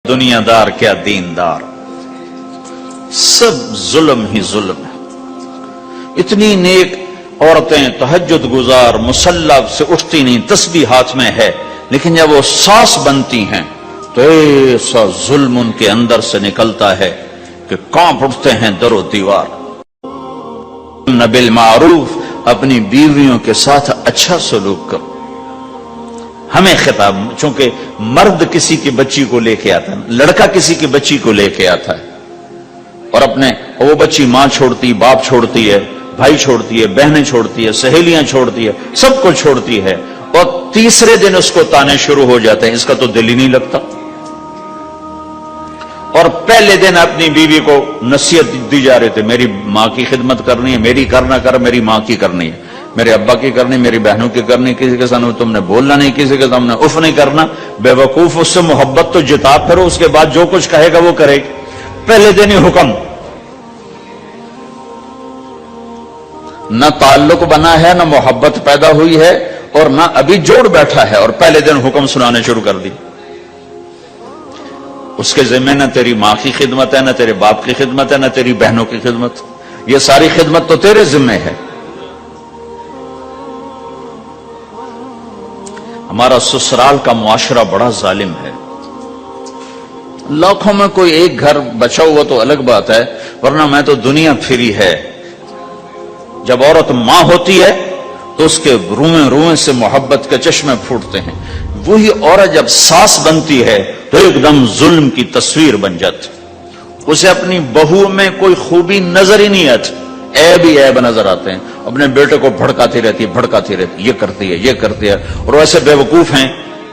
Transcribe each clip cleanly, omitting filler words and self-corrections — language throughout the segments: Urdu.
دنیا دار کیا دیندار، سب ظلم ہی ظلم ہے۔ اتنی نیک عورتیں تہجد گزار مسلح سے اٹھتی نہیں، تسبیح ہاتھ میں ہے، لیکن جب وہ ساس بنتی ہیں تو ایسا ظلم ان کے اندر سے نکلتا ہے کہ کانپ اٹھتے ہیں در و دیوار۔ بالمعروف، اپنی بیویوں کے ساتھ اچھا سلوک کرو۔ ہمیں خطاب، چونکہ مرد کسی کی بچی کو لے کے آتا ہے، لڑکا کسی کی بچی کو لے کے آتا ہے، اور وہ بچی ماں چھوڑتی، باپ چھوڑتی ہے، بھائی چھوڑتی ہے، بہنیں چھوڑتی ہے، سہیلیاں چھوڑتی ہے، سب کو چھوڑتی ہے، اور تیسرے دن اس کو تانے شروع ہو جاتے ہیں، اس کا تو دل ہی نہیں لگتا۔ اور پہلے دن اپنی بیوی کو نصیحت دی جا رہے تھے، میری ماں کی خدمت کرنی ہے، میری کرنا کر، میری ماں کی کرنی ہے، میرے ابا کی کرنی، میری بہنوں کی کرنی، کسی کے سامنے تم نے بولنا نہیں، کسی کے سامنے اف نہیں کرنا۔ بے وقوف، اس سے محبت تو جتا پھرو، اس کے بعد جو کچھ کہے گا وہ کرے گی۔ پہلے دن ہی حکم، نہ تعلق بنا ہے، نہ محبت پیدا ہوئی ہے، اور نہ ابھی جوڑ بیٹھا ہے، اور پہلے دن حکم سنانے شروع کر دی۔ اس کے ذمہ نہ تیری ماں کی خدمت ہے، نہ تیرے باپ کی خدمت ہے، نہ تیری بہنوں کی خدمت، یہ ساری خدمت تو تیرے ذمہ ہے۔ ہمارا سسرال کا معاشرہ بڑا ظالم ہے، لاکھوں میں کوئی ایک گھر بچا ہوا تو الگ بات ہے، ورنہ میں تو دنیا پھری ہے۔ جب عورت ماں ہوتی ہے تو اس کے روئیں روئیں سے محبت کے چشمے پھوٹتے ہیں، وہی عورت جب ساس بنتی ہے تو ایک دم ظلم کی تصویر بن جاتی، اسے اپنی بہو میں کوئی خوبی نظر ہی نہیں آتی، عیب ہی عیب نظر آتے ہیں، اپنے بیٹے کو بھڑکاتی رہتی ہے، یہ کرتی ہے، یہ کرتی ہے، اور ویسے بے وقوف ہیں،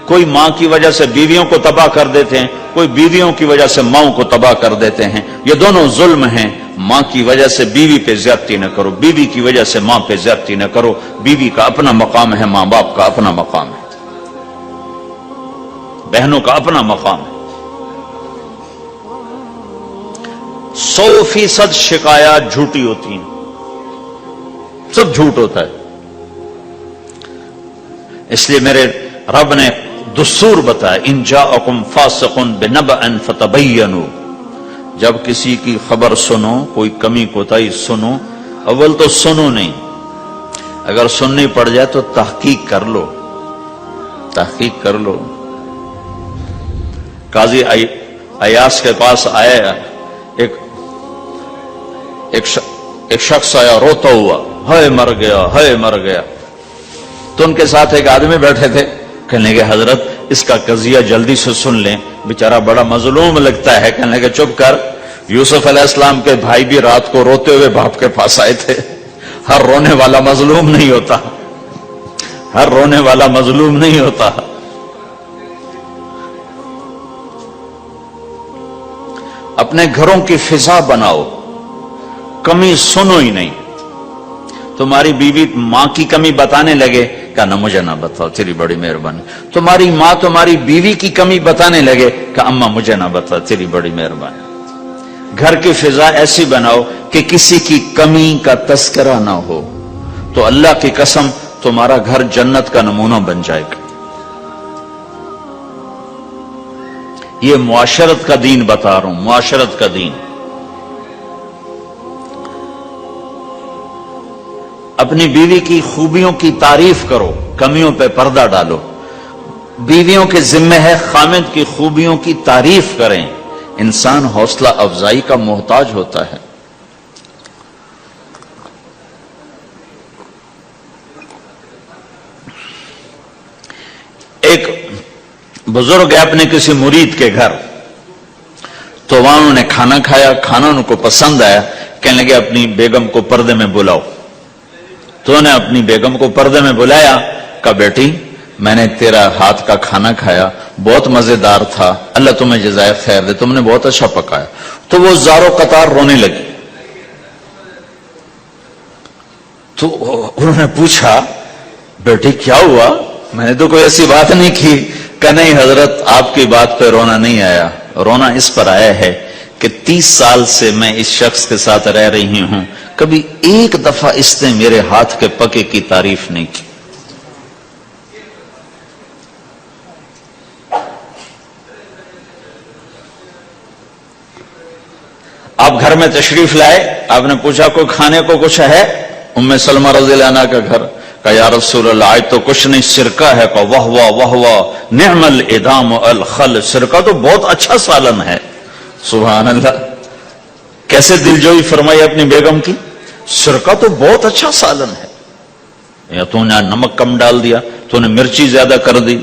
کوئی ماں کی وجہ سے بیویوں کو تباہ کر دیتے ہیں، کوئی بیویوں کی وجہ سے ماں کو تباہ کر دیتے ہیں، یہ دونوں ظلم ہیں۔ ماں کی وجہ سے بیوی پہ زیادتی نہ کرو، بیوی کی وجہ سے ماں پہ زیادتی نہ کرو، بیوی کا اپنا مقام ہے، ماں باپ کا اپنا مقام ہے، بہنوں کا اپنا مقام ہے۔ 100% شکایات جھوٹی ہوتی ہیں، سب جھوٹ ہوتا ہے۔ اس لیے میرے رب نے دستور بتایا، ان جاءکم فاسق بنبأ فتبینوا، جب کسی کی خبر سنو، کوئی کمی کوتاہی سنو، اول تو سنو نہیں، اگر سننی پڑ جائے تو تحقیق کر لو، تحقیق کر لو۔ قاضی ایاس کے پاس آیا ایک شخص آیا روتا ہوا، ہائے مر گیا، ہائے مر گیا۔ تو ان کے ساتھ ایک آدمی بیٹھے تھے، کہنے لگے حضرت اس کا قضیہ جلدی سے سن لیں، بیچارہ بڑا مظلوم لگتا ہے۔ کہنے لگے چپ کر، یوسف علیہ السلام کے بھائی بھی رات کو روتے ہوئے باپ کے پاس آئے تھے، ہر رونے والا مظلوم نہیں ہوتا، ہر رونے والا مظلوم نہیں ہوتا۔ اپنے گھروں کی فضا بناؤ، کمی سنو ہی نہیں۔ تمہاری بیوی ماں کی کمی بتانے لگے، کہنا مجھے نہ بتاؤ، تیری بڑی مہربانی۔ تمہاری ماں تمہاری بیوی کی کمی بتانے لگے کہ اماں مجھے نہ بتاؤ، تیری بڑی مہربانی۔ گھر کی فضا ایسی بناؤ کہ کسی کی کمی کا تذکرہ نہ ہو، تو اللہ کی قسم تمہارا گھر جنت کا نمونہ بن جائے گا۔ یہ معاشرت کا دین بتا رہا ہوں، معاشرت کا دین۔ اپنی بیوی کی خوبیوں کی تعریف کرو، کمیوں پہ پردہ ڈالو۔ بیویوں کے ذمہ ہے خامد کی خوبیوں کی تعریف کریں، انسان حوصلہ افزائی کا محتاج ہوتا ہے۔ ایک بزرگ ہے اپنے کسی مرید کے گھر، تو وہاں انہوں نے کھانا کھایا، کھانا ان کو پسند آیا، کہنے لگے اپنی بیگم کو پردے میں بلاؤ۔ تو انہوں نے اپنی بیگم کو پردے میں بلایا، کہا بیٹی میں نے تیرا ہاتھ کا کھانا کھایا، بہت مزیدار تھا، اللہ تمہیں جزائے خیر دے، تم نے بہت اچھا پکایا۔ تو وہ زارو قطار رونے لگی۔ تو انہوں نے پوچھا بیٹی کیا ہوا؟ میں نے تو کوئی ایسی بات نہیں کی۔ کہ نہیں حضرت آپ کی بات پہ رونا نہیں آیا، رونا اس پر آیا ہے کہ 30 سال سے میں اس شخص کے ساتھ رہ رہی ہوں، کبھی ایک دفعہ اس نے میرے ہاتھ کے پکے کی تعریف نہیں کی۔ آپ گھر میں تشریف لائے, آپ نے پوچھا کوئی کھانے کو کچھ ہے؟ ام سلمہ رضی اللہ عنہ کا گھر. کہا یا رسول اللہ آج تو کچھ نہیں, سرکہ ہے. کہا واہ واہ واہ واہ, نعم الادام الخل, سرکہ تو بہت اچھا سالن ہے. سبحان اللہ, کیسے دلجوئی فرمائی اپنی بیگم کی, سرکہ تو بہت اچھا سالن ہے. یا تو نے نمک کم ڈال دیا, تو نے مرچی زیادہ کر دی.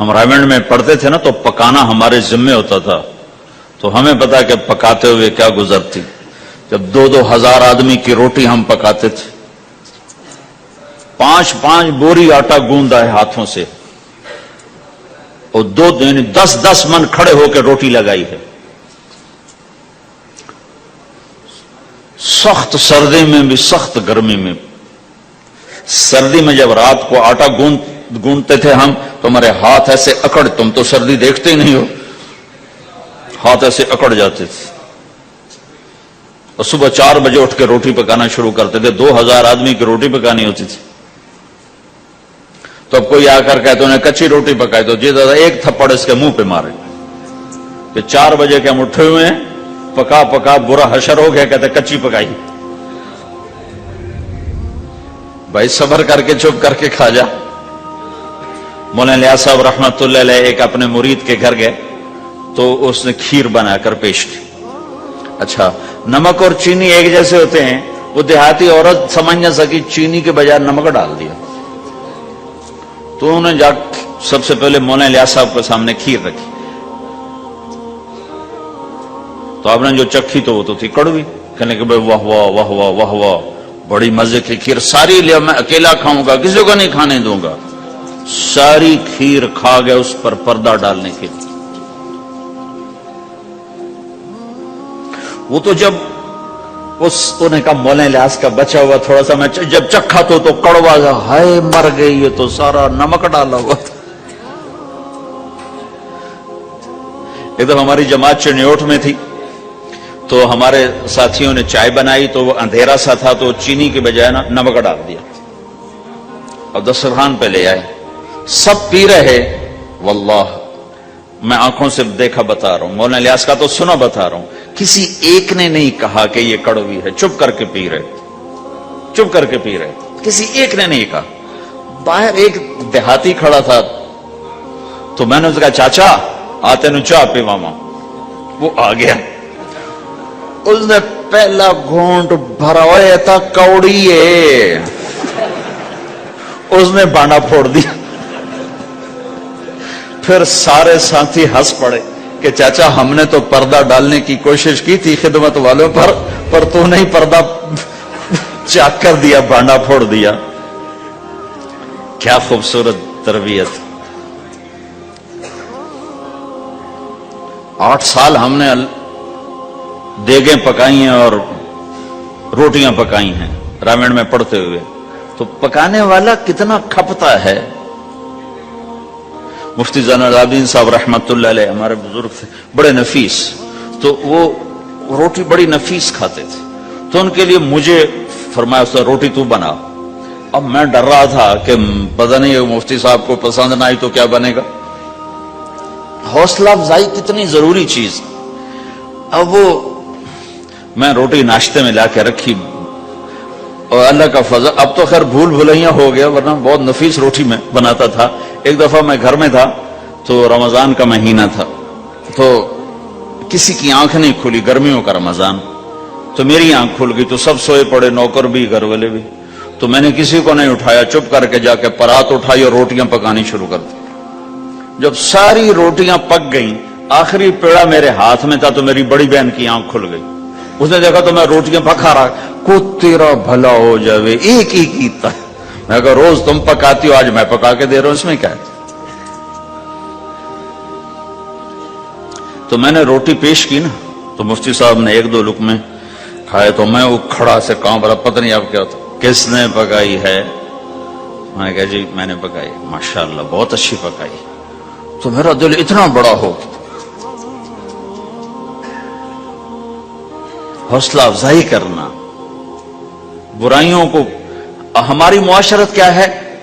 ہم رائمنڈ میں پڑھتے تھے نا, تو پکانا ہمارے ذمے ہوتا تھا, تو ہمیں پتا کہ پکاتے ہوئے کیا گزرتی. جب 2-2 ہزار آدمی کی روٹی ہم پکاتے تھے, 5-5 بوری آٹا گوندا ہے ہاتھوں سے, اور 10-10 من کھڑے ہو کے روٹی لگائی ہے. سخت سردی میں بھی, سخت گرمی میں بھی. سردی میں جب رات کو آٹا گونتے تھے ہم, تو ہمارے ہاتھ ایسے اکڑ, تم تو سردی دیکھتے ہی نہیں ہو, ہاتھ ایسے اکڑ جاتے تھے. اور صبح 4 بجے اٹھ کے روٹی پکانا شروع کرتے تھے. 2000 آدمی کی روٹی پکانی ہوتی تھی. تو اب کوئی آ کر کہتے انہیں کچی روٹی پکائی, تو جی دادا ایک تھپڑ اس کے منہ پہ مارے کہ 4 بجے کے ہم اٹھے ہوئے ہیں, پکا پکا برا حشر ہو گیا, کہتے کچی پکائی. بھائی صبر کر کے چپ کر کے کھا جا. مولانا الیاس صاحب رحمت اللہ علیہ ایک اپنے مرید کے گھر گئے, تو اس نے کھیر بنا کر پیش کی. اچھا, نمک اور چینی ایک جیسے ہوتے ہیں, وہ دیہاتی عورت سمجھ نہ سکی, چینی کے بجائے نمک ڈال دیا. تو انہوں نے جا سب سے پہلے مولانا الیاس صاحب کے سامنے کھیر رکھی. تو آپ نے جو چکھی تو وہ تو تھی کڑوی. کہنے کہ بھائی واہ واہ واہ واہ واہ واہ, بڑی مزے کی کھیر, ساری لیا میں اکیلا کھاؤں گا, کسی کو نہیں کھانے دوں گا. ساری کھیر کھا گئے, اس پر پردہ ڈالنے کے لیے. وہ تو جب تو نے کہا مولانا الیاس کا بچا ہوا تھوڑا سا, میں جب چکھا تو کڑوا گیا, ہائے مر گئی, یہ تو سارا نمک ڈالا ہوا تھا. ایک دفعہ ہماری جماعت چنیوٹ میں تھی, تو ہمارے ساتھیوں نے چائے بنائی, تو وہ اندھیرا سا تھا, تو چینی کے بجائے نا نمک ڈال دیا. اب دسترخوان پہ لے آئے, سب پی رہے. واللہ میں آنکھوں سے دیکھا بتا رہا ہوں, مولانا الیاس کا تو سنا بتا رہا ہوں, کسی ایک نے نہیں کہا کہ یہ کڑوی ہے. چپ کر کے پی رہے, چپ کر کے پی رہے, کسی ایک نے نہیں کہا. باہر ایک دیہاتی کھڑا تھا, تو میں نے اس کہا چاچا آتے نو چاہ پی ماما. وہ آ گیا, اس نے پہلا گھونٹ بھرا ہوا تھا, کوڑی ہے, اس نے بانڈا پھوڑ دیا. پھر سارے ساتھی ہنس پڑے کہ چاچا ہم نے تو پردہ ڈالنے کی کوشش کی تھی خدمت والوں پر تو نہیں پردہ چاک کر دیا, بانڈا پھوڑ دیا. کیا خوبصورت تربیت. 8 سال ہم نے دیگیں پکائی ہیں اور روٹیاں پکائی ہیں رامین میں پڑھتے ہوئے. تو پکانے والا کتنا کھپتا ہے. مفتی زین العابدین صاحب رحمت اللہ علیہ ہمارے بزرگ تھے, بڑے نفیس, تو وہ روٹی بڑی نفیس کھاتے تھے. تو ان کے لیے مجھے فرمایا اس روٹی تو بنا. اب میں ڈر رہا تھا کہ پتہ نہیں مفتی صاحب کو پسند نہ آئی تو کیا بنے گا. حوصلہ افزائی کتنی ضروری چیز. اب وہ میں روٹی ناشتے میں لا کے رکھی, اور اللہ کا فضل, اب تو خیر بھول بھلائیاں ہو گیا, ورنہ بہت نفیس روٹی میں بناتا تھا. ایک دفعہ میں گھر میں تھا, تو رمضان کا مہینہ تھا, تو کسی کی آنکھ نہیں کھلی, گرمیوں کا رمضان, تو میری آنکھ کھل گئی. تو سب سوئے پڑے, نوکر بھی گھر والے بھی. تو میں نے کسی کو نہیں اٹھایا, چپ کر کے جا کے پرات اٹھائی اور روٹیاں پکانی شروع کر دی. جب ساری روٹیاں پک گئیں, آخری پیڑا میرے ہاتھ میں تھا, تو میری بڑی بہن کی آنکھ کھل گئی. اس نے دیکھا تو میں روٹیاں پکا رہا, کو تیرا بھلا ہو جاوے, ایک ہی کیتا. میں کہا روز تم پکاتی ہو, آج میں پکا کے دے رہا ہوں, اس میں کیا ہے. تو میں نے روٹی پیش کی نا, تو مفتی صاحب نے 1-2 لقمے کھائے, تو میں وہ کھڑا سے کام رہا, پتہ نہیں اب کیا ہوتا, کس نے پکائی ہے. میں نے کہا جی میں نے پکائی. ماشاءاللہ بہت اچھی پکائی. تو میرا دل اتنا بڑا ہو, حوصلہ افزائی کرنا, برائیوں کو. ہماری معاشرت کیا ہے,